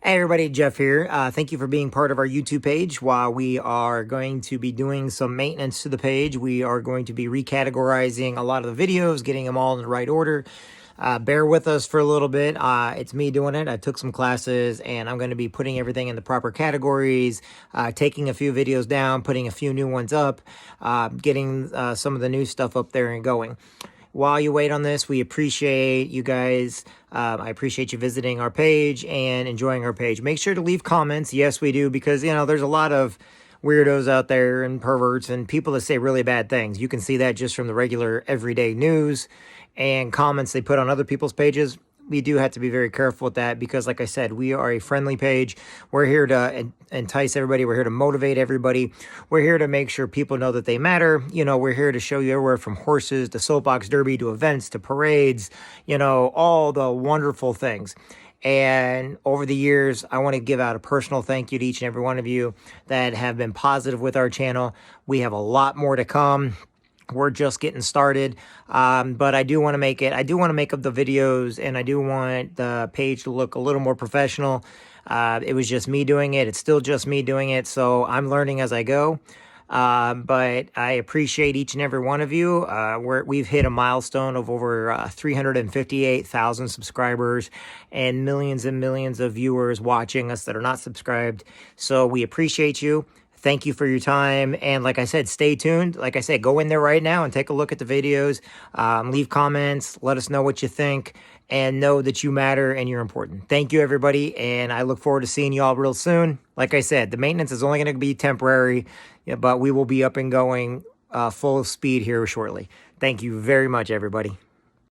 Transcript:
Hey everybody, Jeff here. Thank you for being part of our YouTube page. While we are going to be doing some maintenance to the page, we are going to be recategorizing a lot of the videos, getting them all in the right order. Bear with us for a little bit. It's me doing it. I took some classes and I'm going to be putting everything in the proper categories, taking a few videos down, putting a few new ones up, getting some of the new stuff up there and going. While you wait on this, we appreciate you guys. I appreciate you visiting our page and enjoying our page. Make sure to leave comments. Yes, we do, because, there's a lot of weirdos out there and perverts and people that say really bad things. You can see that just from the regular everyday news and comments they put on other people's pages. We do have to be very careful with that because, like I said, we are a friendly page. We're here to entice everybody. We're here to motivate everybody. We're here to make sure people know that they matter. We're here to show you everywhere from horses to soapbox derby to events to parades, all the wonderful things. And over the years, I want to give out a personal thank you to each and every one of you that have been positive with our channel. We have a lot more to come. We're just getting started, but I do want to make up the videos, and I do want the page to look a little more professional. It was just me doing it. It's still just me doing it, so I'm learning as I go. But I appreciate each and every one of you. We've hit a milestone of over 358,000 subscribers and millions of viewers watching us that are not subscribed. So we appreciate you. Thank you for your time. And like I said, stay tuned. Like I said, go in there right now and take a look at the videos. Leave comments. Let us know what you think. And know that you matter and you're important. Thank you, everybody. And I look forward to seeing you all real soon. Like I said, the maintenance is only going to be temporary, but we will be up and going full speed here shortly. Thank you very much, everybody.